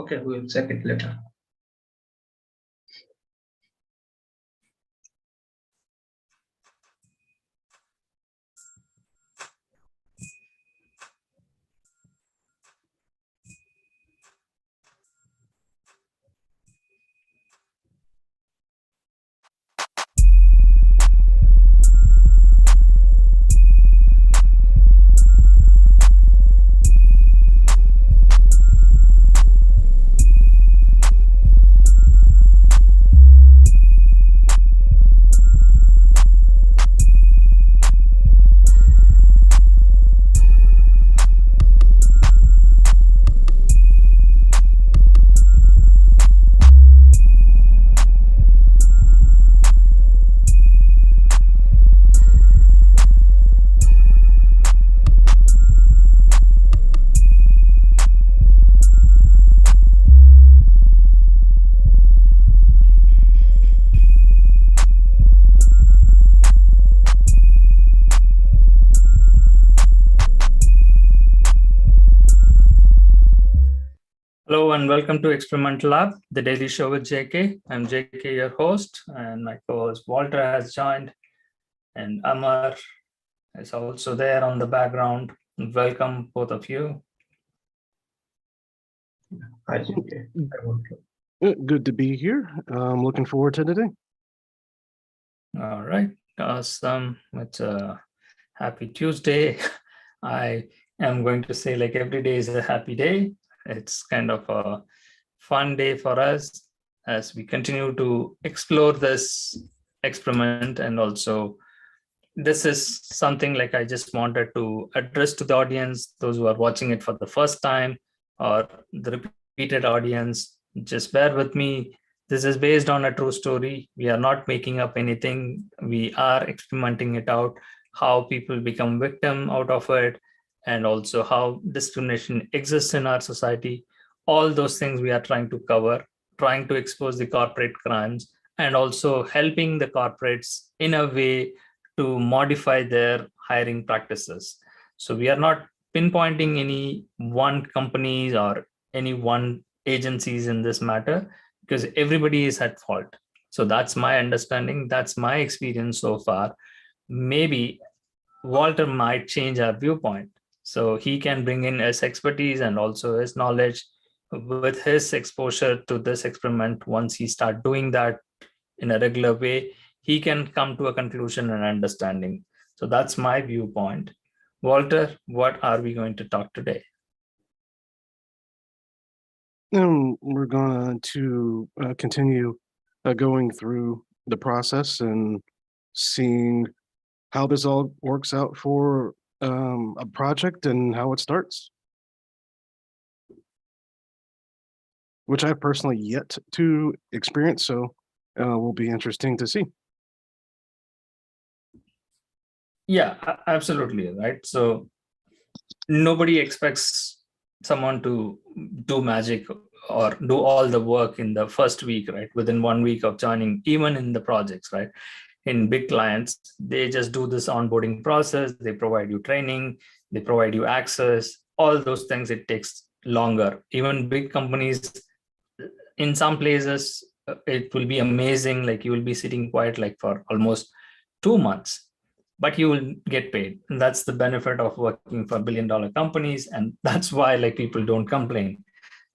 Okay, we'll check it later. Hello and welcome to Experimental Lab, the daily show with JK. I'm JK, your host, and my co-host Walter has joined, and Amar is also there on the background. Welcome, both of you. Hi, JK. Good to be here. I'm looking forward to today. All right, awesome. It's a happy Tuesday. I am going to say like every day is a happy day. It's kind of a fun day for us as we continue to explore this experiment. And also this is something like I just wanted to address to the audience, those who are watching it for the first time or the repeated audience, just bear with me. This is based on a true story. We are not making up anything. We are experimenting it out, how people become victim out of it, and also how discrimination exists in our society. All those things we are trying to cover, trying to expose the corporate crimes, and also helping the corporates in a way to modify their hiring practices. So we are not pinpointing any one companies or any one agencies in this matter, because everybody is at fault. So that's my understanding. That's my experience so far. Maybe Walter might change our viewpoint. So he can bring in his expertise and also his knowledge with his exposure to this experiment. Once he start doing that in a regular way, he can come to a conclusion and understanding. So that's my viewpoint. Walter, what are we going to talk today? We're going to continue going through the process and seeing how this all works out for a project and how it starts, which I've personally yet to experience, so will be interesting to see. Yeah, absolutely, right? So nobody expects someone to do magic or do all the work in the first week, right? Within 1 week of joining, even in the projects, right? In big clients, they just do this onboarding process. They provide you training, they provide you access, all those things. It takes longer. Even big companies, in some places, it will be amazing. Like you will be sitting quiet like for almost 2 months, but you will get paid. And that's the benefit of working for billion-dollar companies. And that's why like people don't complain.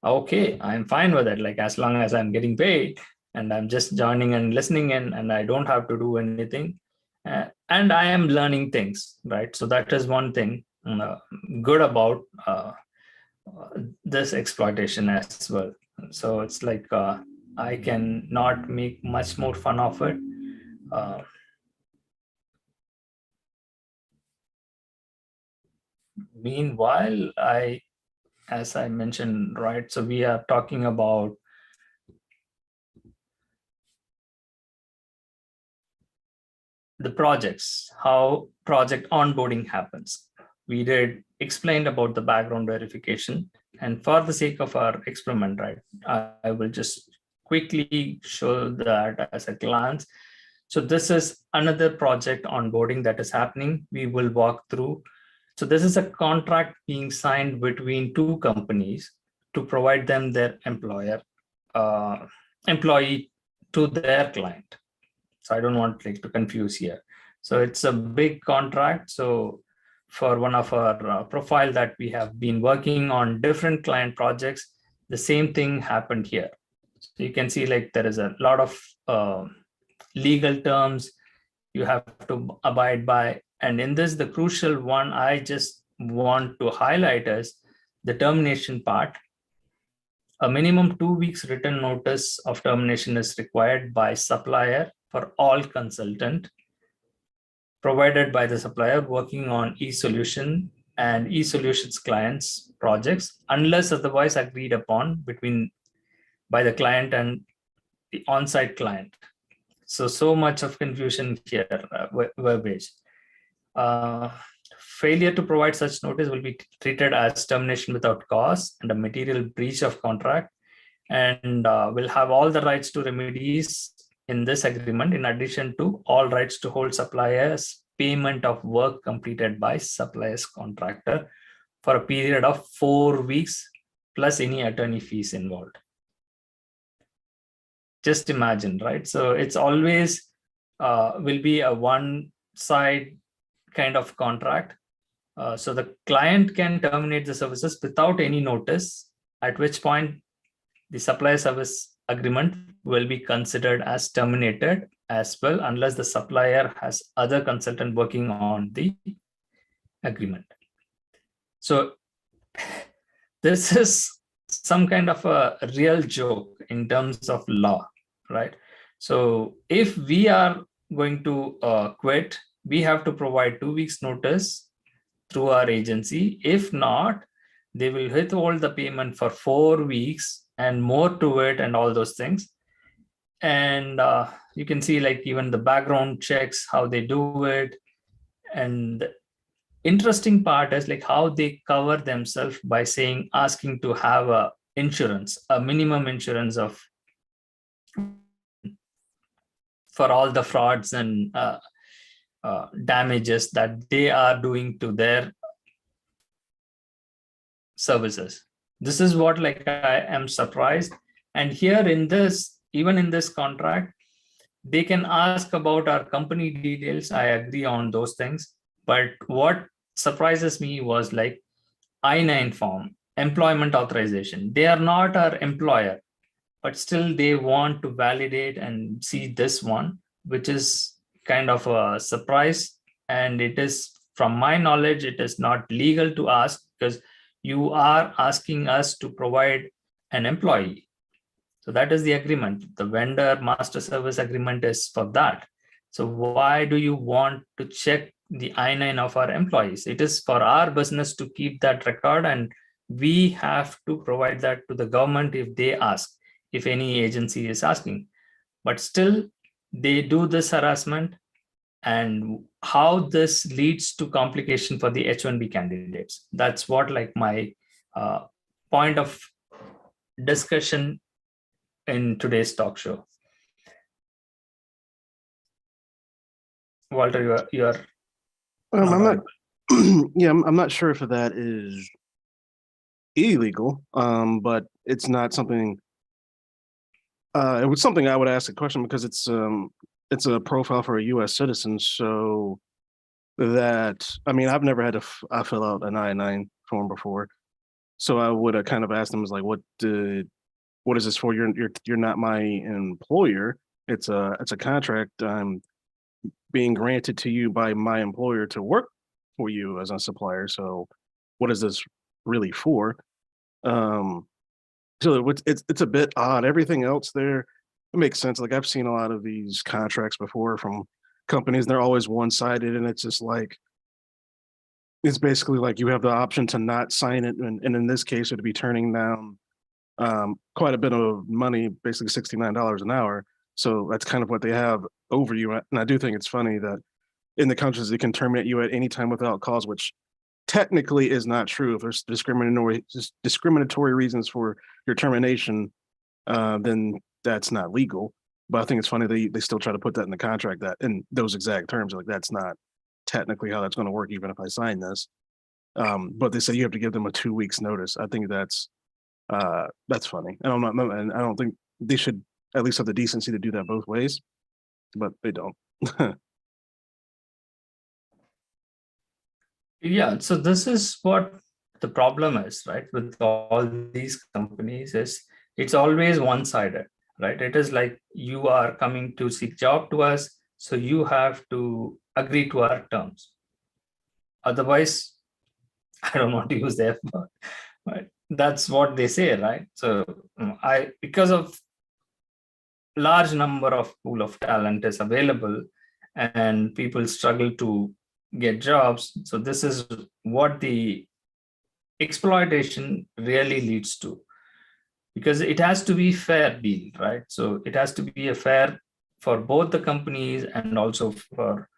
Okay, I'm fine with it. Like as long as I'm getting paid and I'm just joining and listening in and I don't have to do anything. And I am learning things, right? So that is one thing good about this exploitation as well. So it's like I can not make much more fun of it. Meanwhile, as I mentioned, right, so we are talking about the projects, how project onboarding happens. We did explained about the background verification, and for the sake of our experiment, right, I will just quickly show that as a glance. So this is another project onboarding that is happening. We will walk through. So this is a contract being signed between two companies to provide them their employee to their client. So I don't want to confuse here. So it's a big contract. So for one of our profile that we have been working on different client projects, the same thing happened here. So you can see there is a lot of legal terms you have to abide by. And in this, the crucial one I just want to highlight is the termination part. A minimum 2 weeks written notice of termination is required by supplier for all consultant provided by the supplier working on eSolution and eSolutions clients projects, unless otherwise agreed upon by the client and the on-site client. So much of confusion here, verbiage. Failure to provide such notice will be treated as termination without cause and a material breach of contract, and will have all the rights to remedies in this agreement, in addition to all rights to hold suppliers payment of work completed by supplier's contractor for a period of 4 weeks plus any attorney fees involved. Just imagine, right? So it's always will be a one side kind of contract. So the client can terminate the services without any notice, at which point the supply service agreement will be considered as terminated as well, unless the supplier has other consultant working on the agreement. So this is some kind of a real joke in terms of law, right? So if we are going to quit, we have to provide 2 weeks notice through our agency. If not, they will withhold the payment for 4 weeks and more to it and all those things. And you can see even the background checks, how they do it. And the interesting part is how they cover themselves by asking to have a minimum insurance for all the frauds and damages that they are doing to their services. This is what I am surprised. And here even in this contract, they can ask about our company details. I agree on those things. But what surprises me was I-9 form, employment authorization. They are not our employer, but still they want to validate and see this one, which is kind of a surprise. And it is, from my knowledge, it is not legal to ask, because you are asking us to provide an employee. So that is the agreement. The vendor master service agreement is for that. So why do you want to check the I-9 of our employees? It is for our business to keep that record, and we have to provide that to the government if they ask, if any agency is asking. But still, they do this harassment, and how this leads to complication for the H-1B candidates. That's what my point of discussion in today's talk show. Walter, you are. I'm not. Yeah, I'm not sure if that is illegal, but it's not something. It was something I would ask a question, because it's a profile for a U.S. citizen. So that, I've never had to fill out an I-9 form before. So I would have kind of asked them, what is this for? You're not my employer. It's a contract I'm being granted to you by my employer to work for you as a supplier. So what is this really for? So it's a bit odd. Everything else there, it makes sense. I've seen a lot of these contracts before from companies. They're always one-sided, and it's just it's basically you have the option to not sign it, and in this case, it would be turning down quite a bit of money, basically $69 an hour. So that's kind of what they have over you. And I do think it's funny that in the countries they can terminate you at any time without cause, which technically is not true. If there's discriminatory reasons for your termination, then that's not legal. But I think it's funny they still try to put that in the contract, that in those exact terms, that's not technically how that's going to work, even if I sign this. But they say you have to give them a 2 weeks notice. I think that's That's funny. And and I don't think they should at least have the decency to do that both ways, but they don't. Yeah, so this is what the problem is, right? With all these companies is it's always one-sided, right? It is like you are coming to seek job to us, so you have to agree to our terms. Otherwise, I don't want to use the F word, right? That's what they say, right? So because of large number of pool of talent is available and people struggle to get jobs. So this is what the exploitation really leads to, because it has to be fair deal, right? So it has to be a fair for both the companies and also for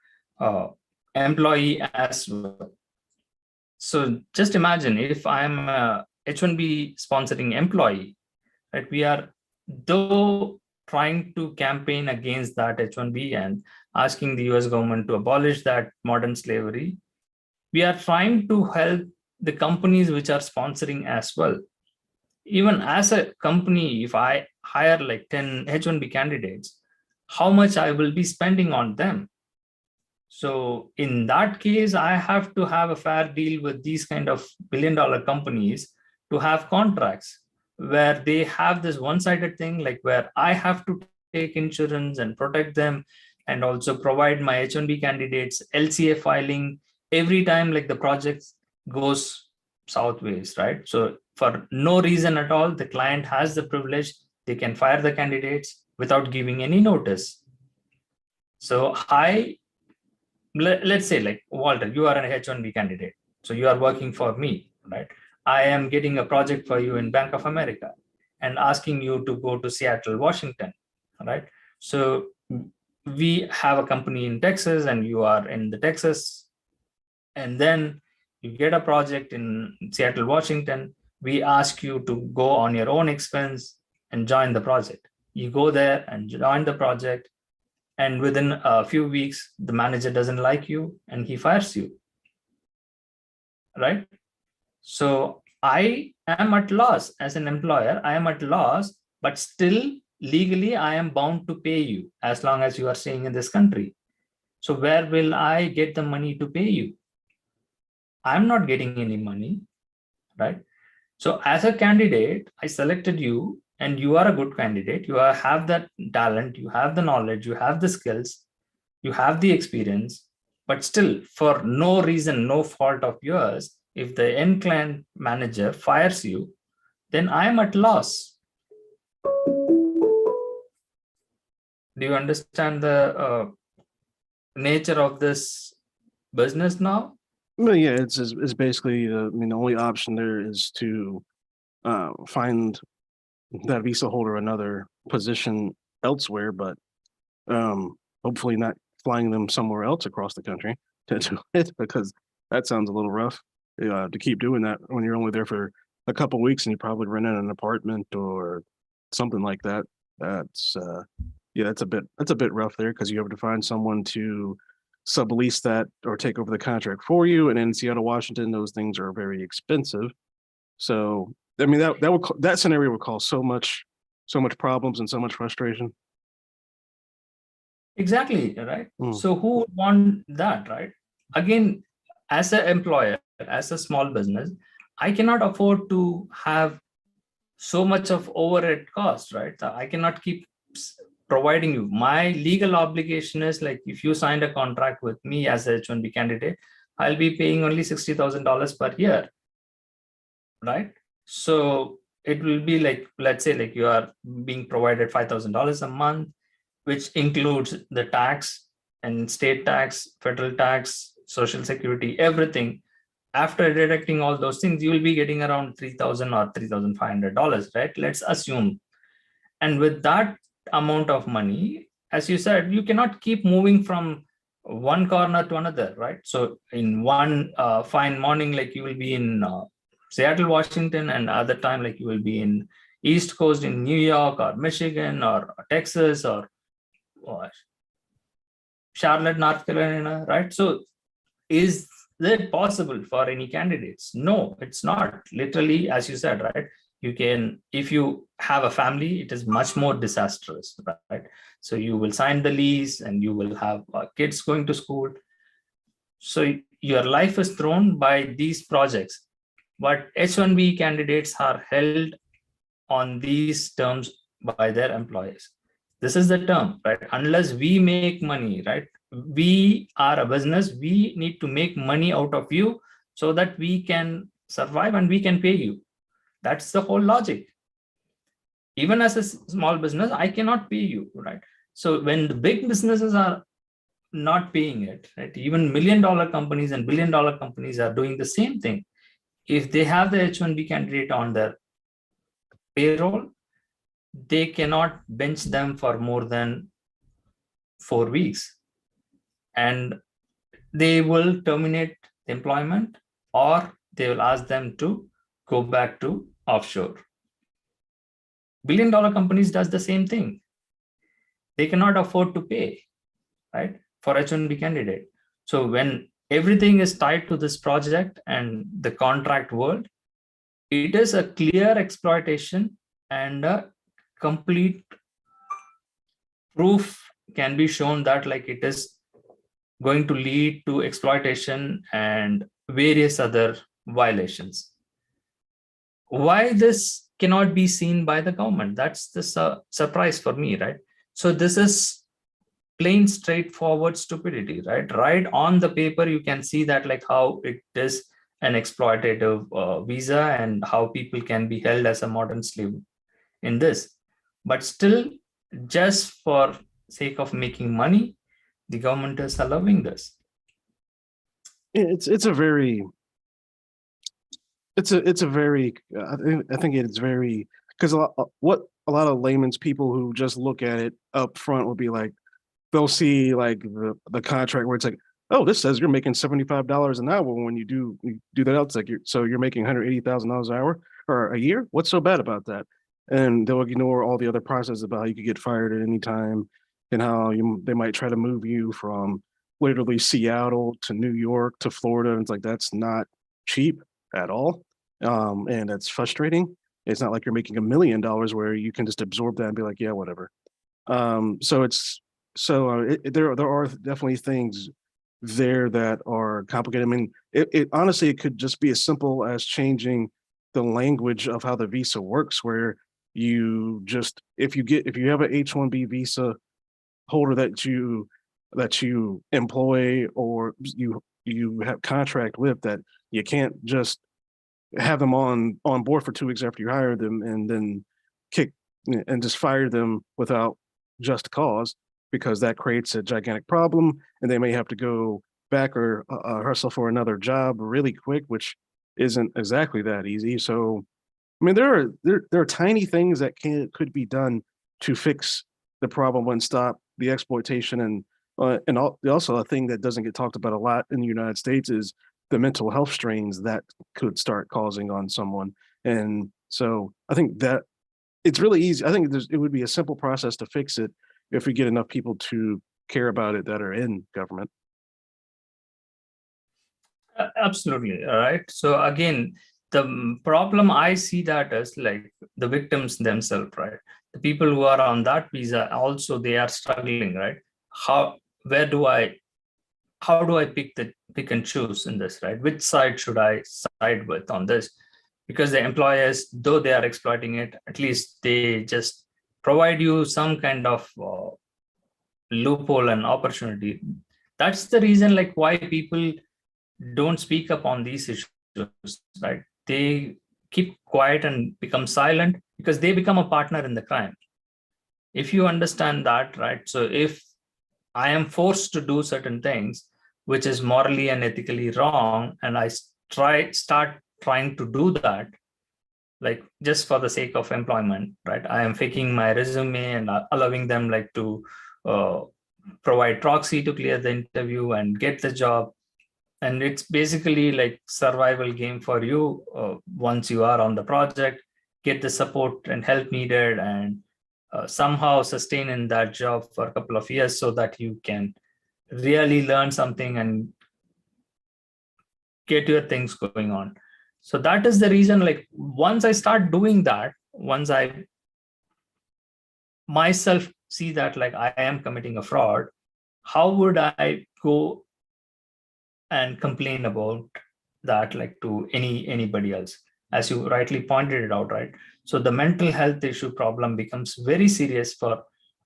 employee as well. So just imagine if I'm a H-1B sponsoring employee, right? We are though trying to campaign against that H-1B and asking the US government to abolish that modern slavery. We are trying to help the companies which are sponsoring as well. Even as a company, if I hire like 10 H-1B candidates, how much I will be spending on them? So in that case, I have to have a fair deal with these kind of billion-dollar companies to have contracts where they have this one-sided thing, like where I have to take insurance and protect them and also provide my H-1B candidates LCA filing every time like the project goes southways, right? So for no reason at all, the client has the privilege, they can fire the candidates without giving any notice. So let's say like Walter, you are an H-1B candidate. So you are working for me, right? I am getting a project for you in Bank of America and asking you to go to Seattle, Washington, right? So we have a company in Texas and you are in the Texas, and then you get a project in Seattle, Washington. We ask you to go on your own expense and join the project. You go there and join the project, and within a few weeks, the manager doesn't like you and he fires you, right? So I am at loss as an employer. I am at loss, but still legally I am bound to pay you as long as you are staying in this country. So where will I get the money to pay you? I'm not getting any money, right? So as a candidate, I selected you and you are a good candidate. You have that talent, you have the knowledge, you have the skills, you have the experience, but still for no reason, no fault of yours, if the end client manager fires you, then I am at loss. Do you understand the nature of this business now? Well, yeah, it's basically, I mean, the only option there is to find that visa holder another position elsewhere, but hopefully not flying them somewhere else across the country to do it, because that sounds a little rough to keep doing that when you're only there for a couple weeks and you probably rent an apartment or something like that. That's yeah, that's a bit rough there, because you have to find someone to sublease that or take over the contract for you. And in Seattle, Washington, those things are very expensive. So I mean, that scenario would cause so much problems and so much frustration. Exactly, right? So who would want that, right? Again, as an employer, as a small business, I cannot afford to have so much of overhead cost, right? I cannot keep providing you. My legal obligation is like, if you signed a contract with me as a H-1B candidate, I'll be paying only $60,000 per year, right? So it will be like, let's say like you are being provided $5,000 a month, which includes the tax and state tax, federal tax, social security, everything. After deducting all those things, you will be getting around $3,000 or $3,500, right? Let's assume. And with that amount of money, as you said, you cannot keep moving from one corner to another, right? So in one fine morning, like you will be in Seattle, Washington, and other time, like you will be in East Coast in New York or Michigan or Texas or Charlotte, North Carolina, right? So is that possible for any candidates? No, it's not. Literally, as you said, right? You can, if you have a family, it is much more disastrous, right? So you will sign the lease and you will have kids going to school. So your life is thrown by these projects. But H-1B candidates are held on these terms by their employers. This is the term, right? Unless we make money, right? We are a business. We need to make money out of you so that we can survive and we can pay you. That's the whole logic. Even as a small business, I cannot pay you, right? So when the big businesses are not paying it, right? Even $1 million companies and $1 billion companies are doing the same thing. If they have the H-1B candidate on their payroll, they cannot bench them for more than 4 weeks. And they will terminate the employment, or they will ask them to go back to offshore. $1 billion companies does the same thing. They cannot afford to pay, right, for H-1B candidate. So when everything is tied to this project and the contract world, it is a clear exploitation, and a complete proof can be shown that like it is going to lead to exploitation and various other violations. Why this cannot be seen by the government? That's the surprise for me, right? So this is plain straightforward stupidity, right? Right on the paper, you can see that like how it is an exploitative visa and how people can be held as a modern slave in this. But still, just for sake of making money, the government is allowing this. It's a very I think it's very, because what a lot of layman's people who just look at it up front will be like, they'll see like the contract where it's like, oh, this says you're making $75 an hour when you do that else, like you're making $180,000 an hour or a year. What's so bad about that? And they'll ignore all the other processes about how you could get fired at any time and how they might try to move you from literally Seattle to New York to Florida. And it's like, that's not cheap at all. And that's frustrating. It's not like you're making $1 million where you can just absorb that and be like, yeah, whatever. So there are definitely things there that are complicated. I mean, it honestly, it could just be as simple as changing the language of how the visa works, where you just, if you have an H-1B visa holder that you employ or you have contract with, that you can't just have them on board for 2 weeks after you hire them and then just fire them without just cause, because that creates a gigantic problem and they may have to go back or hustle for another job really quick, which isn't exactly that easy. So, I mean, there are tiny things that could be done to fix the problem and stop the exploitation. And also a thing that doesn't get talked about a lot in the United States is the mental health strains that could start causing on someone. And so I think that it's really easy. I think it would be a simple process to fix it if we get enough people to care about it that are in government. Absolutely. All right. So again, the problem I see that as like the victims themselves, right? The people who are on that visa also, they are struggling, right? How do I pick and choose in this, right? Which side should I side with on this? Because the employers, though they are exploiting it, at least they just provide you some kind of loophole and opportunity. That's the reason like why people don't speak up on these issues, right? They keep quiet and become silent because they become a partner in the crime. If you understand that, right? So if I am forced to do certain things, which is morally and ethically wrong, and I start trying to do that, like just for the sake of employment, right? I am faking my resume and allowing them like to provide proxy to clear the interview and get the job. And it's basically like survival game for you once you are on the project, get the support and help needed, and somehow sustain in that job for a couple of years so that you can really learn something and get your things going on. So that is the reason, like once I start doing that, once I myself see that like I am committing a fraud, how would I go and complain about that like to anybody else? As you rightly pointed it out, right? So the mental health issue problem becomes very serious for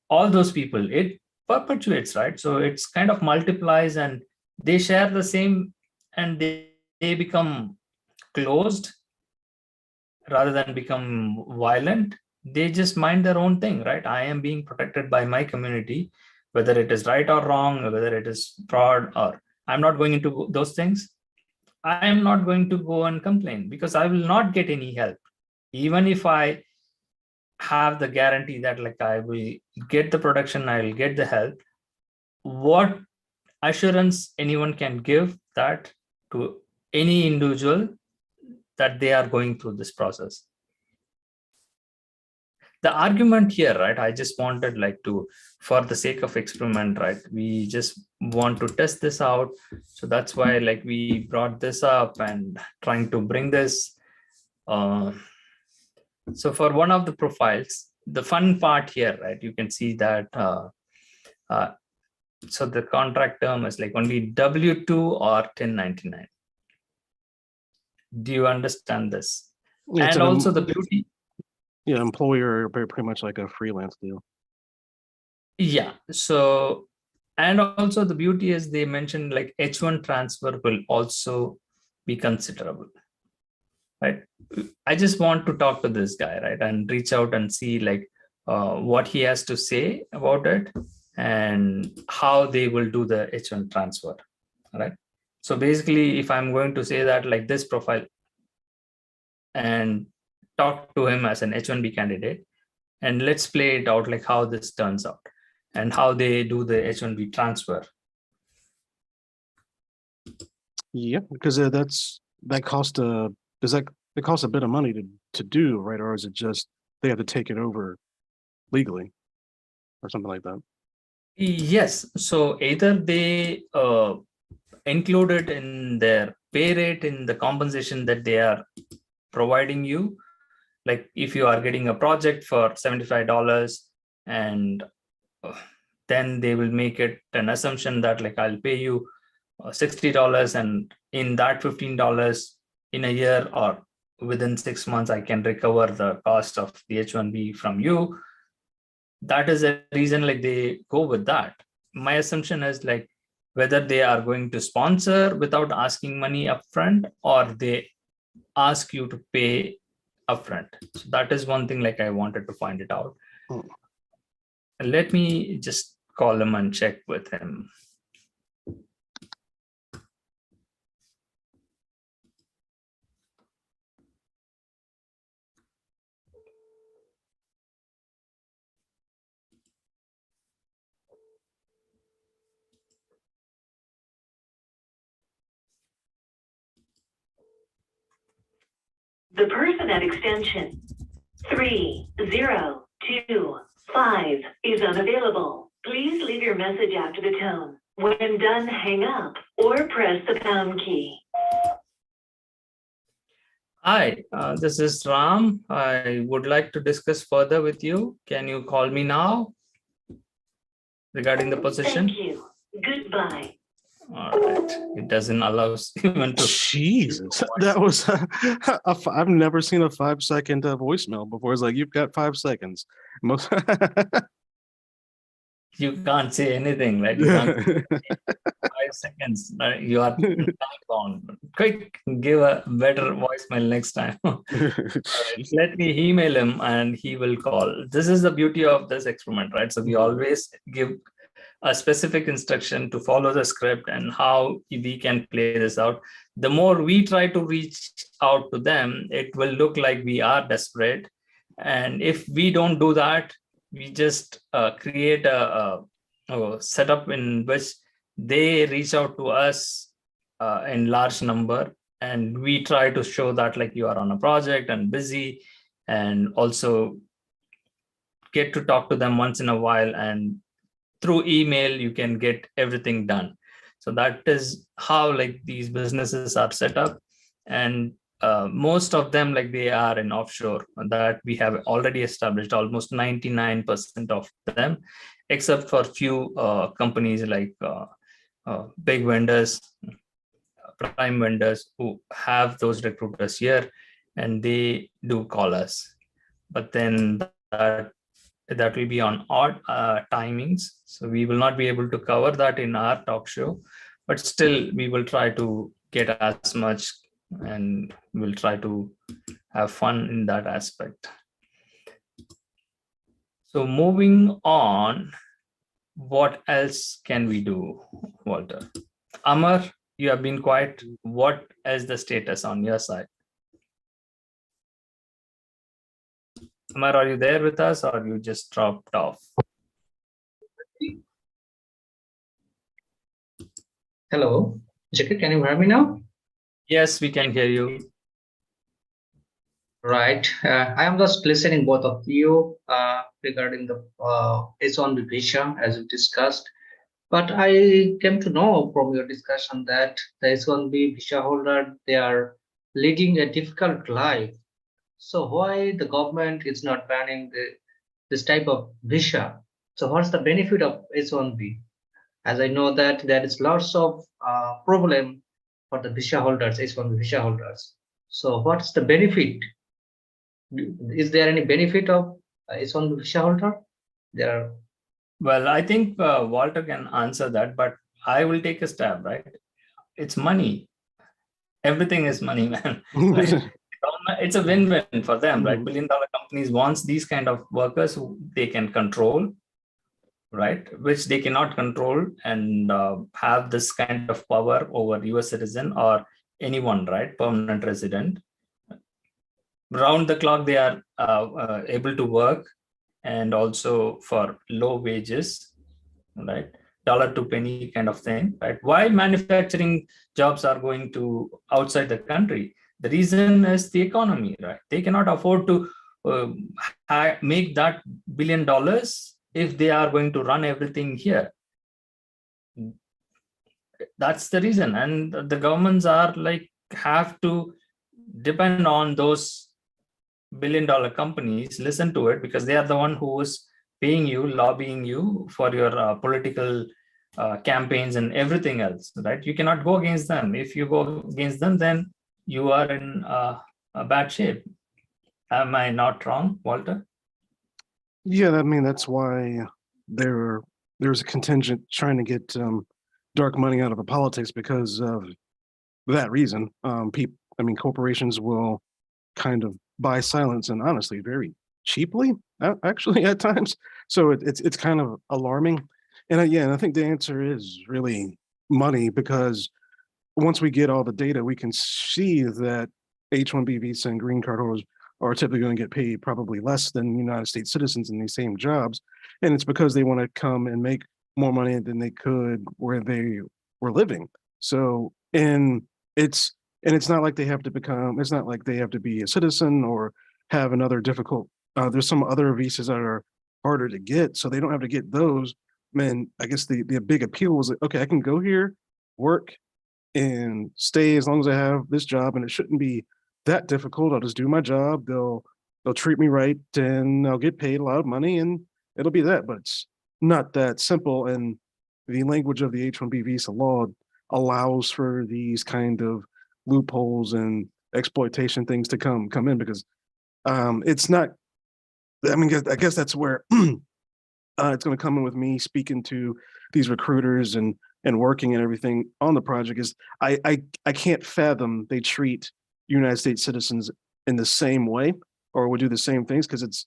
all those people. It perpetuates, right? So it's kind of multiplies and they share the same, and they become closed rather than become violent. They just mind their own thing, right? I am being protected by my community, whether it is right or wrong, whether it is fraud, or I'm not going into those things. I am not going to go and complain because I will not get any help. Even if I have the guarantee that like I will get the protection, I will get the help, what assurance anyone can give that to any individual that they are going through this process? The argument here, right, I just wanted like to, for the sake of experiment, right, we just want to test this out. So that's why like we brought this up and trying to bring this. So for one of the profiles, the fun part here, right, you can see that so the contract term is like only W-2 or 1099. Do you understand this? It's And also the beauty. Yeah, employer, pretty much like a freelance deal. Yeah. So, and also the beauty is they mentioned like H1 transfer will also be considerable, right? I just want to talk to this guy, right, and reach out and see like what he has to say about it and how they will do the H1 transfer, right? So basically, if I'm going to say that like this profile and talk to him as an H1B candidate, and let's play it out like how this turns out and how they do the H1B transfer. Yeah, because that cost it costs a bit of money to do, right? Or is it just they have to take it over legally or something like that? Yes. So either they include it in their pay rate, in the compensation that they are providing you. Like if you are getting a project for $75 and then they will make it an assumption that like I'll pay you $60, and in that $15 in a year or within 6 months I can recover the cost of the H1B from you. That is a reason like they go with that. My assumption is like whether they are going to sponsor without asking money upfront or they ask you to pay upfront. So that is one thing like I wanted to find it out. Let me just call him and check with him. The person at extension 3025 is unavailable. Please leave your message after the tone. When done, hang up or press the pound key. Hi, this is Ram. I would like to discuss further with you. Can you call me now regarding the position? Thank you. Goodbye. All right. It doesn't allow even to. Jesus, that was I've never seen a 5-second voicemail before. It's like you've got 5 seconds. Most You can't say anything, right? You can't 5 seconds. Right? You are time bound. Quick, give a better voicemail next time. Let me email him and he will call. This is the beauty of this experiment, right? So we always give a specific instruction to follow the script and how we can play this out. The more we try to reach out to them, it will look like we are desperate. And if we don't do that, we just create a setup in which they reach out to us in large number, and we try to show that like you are on a project and busy, and also get to talk to them once in a while, and through email you can get everything done. So that is how like these businesses are set up. And most of them, like they are in offshore, that we have already established almost 99% of them, except for few companies like big vendors, prime vendors who have those recruiters here, and they do call us. But then that will be on odd timings, so we will not be able to cover that in our talk show, but still we will try to get as much, and we'll try to have fun in that aspect. So moving on, what else can we do, Walter? Amar, you have been quiet. What is the status on your side? Amar, are you there with us, or you just dropped off? Hello, Jacob, can you hear me now? Yes, we can hear you. Right. I am just listening both of you regarding the H-1B visa as we discussed. But I came to know from your discussion that the H-1B visa holder, they are leading a difficult life. So why the government is not banning this type of visa? So what's the benefit of H-1B? As I know that there is lots of problem for the visa holders, H-1B visa holders. So what's the benefit? Is there any benefit of H-1B visa holder? There. Well, I think Walter can answer that, but I will take a stab, right? It's money. Everything is money, man. Right? It's a win-win for them, right? Billion-dollar companies wants these kind of workers who they can control, right? Which they cannot control and have this kind of power over US citizen or anyone, right? Permanent resident. Round the clock, they are able to work, and also for low wages, right? Dollar to penny kind of thing, right? Why manufacturing jobs are going to outside the country? The reason is the economy, right? They cannot afford to make that $1 billion if they are going to run everything here. That's the reason. And the governments are like, have to depend on those $1 billion companies, listen to it, because they are the one who is paying you, lobbying you for your political campaigns and everything else, right? You cannot go against them. If you go against them, then you are in a bad shape. Am I not wrong, Walter? Yeah, I mean, that's why there's a contingent trying to get dark money out of the politics because of that reason. Corporations will kind of buy silence, and honestly, very cheaply, actually, at times. So it's kind of alarming. And I think the answer is really money, because once we get all the data, we can see that H-1B visa and green card holders are typically going to get paid probably less than United States citizens in these same jobs. And it's because they want to come and make more money than they could where they were living. So, it's not like they have to it's not like they have to be a citizen or have another difficult, there's some other visas that are harder to get, so they don't have to get those. Man, I guess the big appeal was like, okay, I can go here, work, and stay as long as I have this job, and it shouldn't be that difficult. I'll just do my job. They'll treat me right, and I'll get paid a lot of money, and it'll be that. But it's not that simple. And the language of the H-1B visa law allows for these kind of loopholes and exploitation things to come in, because it's not. I mean, I guess that's where it's going to come in with me speaking to these recruiters and working and everything on the project. Is I can't fathom they treat United States citizens in the same way or would do the same things, because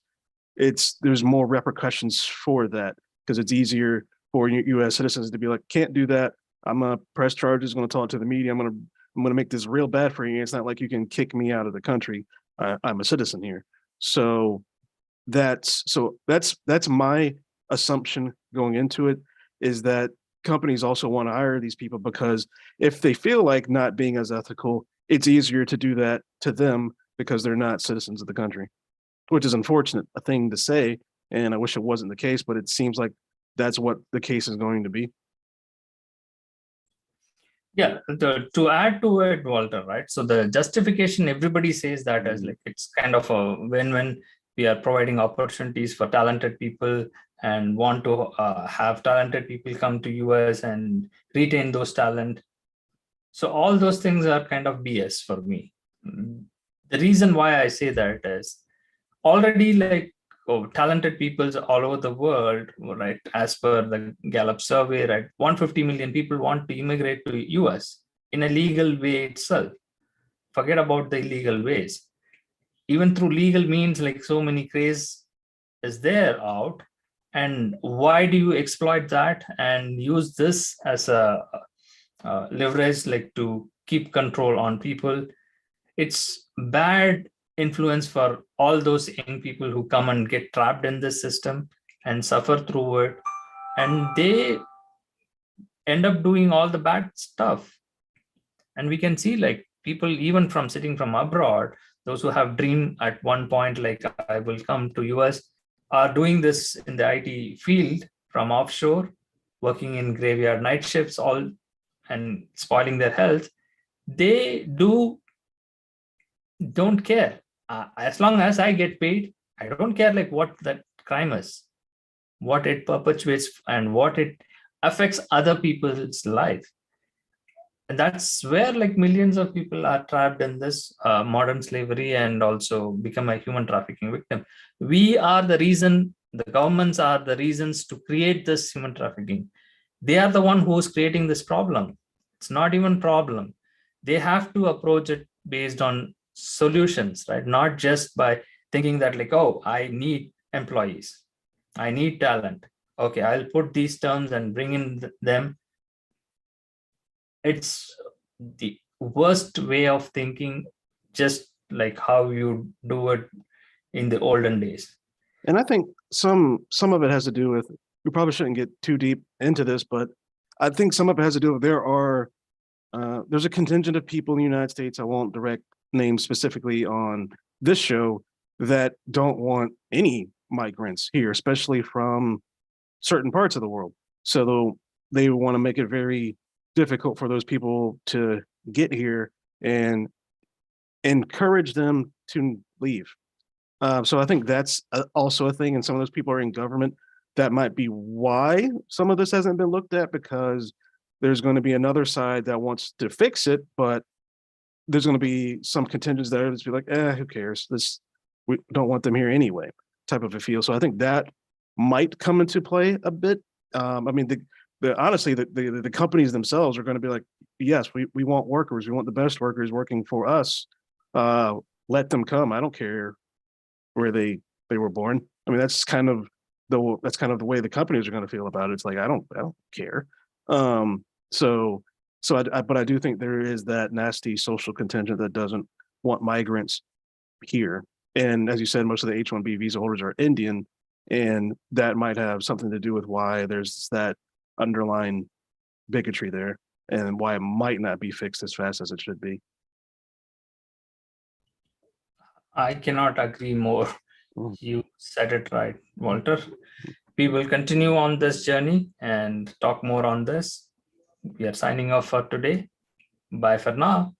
there's more repercussions for that, because it's easier for U.S. citizens to be like, can't do that. I'm gonna press charges, going to talk to the media. I'm gonna make this real bad for you. It's not like you can kick me out of the country. I'm a citizen here. So that's my assumption going into it, is that companies also want to hire these people because if they feel like not being as ethical, it's easier to do that to them because they're not citizens of the country, which is unfortunate, a thing to say. And I wish it wasn't the case, but it seems like that's what the case is going to be. Yeah, to add to it, Walter, right? So the justification, everybody says that as like it's kind of a when we are providing opportunities for talented people and want to have talented people come to US and retain those talent. So all those things are kind of BS for me. The reason why I say that is already like talented peoples all over the world, right? As per the Gallup survey, right? 150 million people want to immigrate to US in a legal way itself. Forget about the illegal ways. Even through legal means, like so many craze is there out. And why do you exploit that and use this as a leverage, like to keep control on people? It's bad influence for all those young people who come and get trapped in this system and suffer through it, and they end up doing all the bad stuff. And we can see like people even from sitting from abroad, those who have dreamed at one point like I will come to US, are doing this in the IT field from offshore, working in graveyard night shifts, all, and spoiling their health. They don't care. As long as I get paid, I don't care like what that crime is, what it perpetuates, and what it affects other people's life. And that's where like millions of people are trapped in this modern slavery and also become a human trafficking victim. We are the reason, the governments are the reasons to create this human trafficking. They are the one who's creating this problem. It's not even problem. They have to approach it based on solutions, right? Not just by thinking that like, oh, I need employees, I need talent. Okay, I'll put these terms and bring in them. It's the worst way of thinking, just like how you do it in the olden days. And I think some of it has to do with, we probably shouldn't get too deep into this, but I think some of it has to do with there's a contingent of people in the United States, I won't direct names specifically on this show, that don't want any migrants here, especially from certain parts of the world. So they want to make it very difficult for those people to get here and encourage them to leave. So I think that's also a thing, and some of those people are in government. That might be why some of this hasn't been looked at, because there's going to be another side that wants to fix it, but there's going to be some contingents there that's be like, who cares? We don't want them here anyway, type of a feel. So I think that might come into play a bit. I mean, honestly, the companies themselves are going to be like, yes, we want workers. We want the best workers working for us. Let them come. I don't care where they were born. I mean, that's kind of the way the companies are going to feel about it. It's like, I don't care. But I do think there is that nasty social contingent that doesn't want migrants here. And as you said, most of the H-1B visa holders are Indian, and that might have something to do with why there's that underlying bigotry there, and why it might not be fixed as fast as it should be. I cannot agree more. You said it right, Walter. We will continue on this journey and talk more on this. We are signing off for today. Bye for now.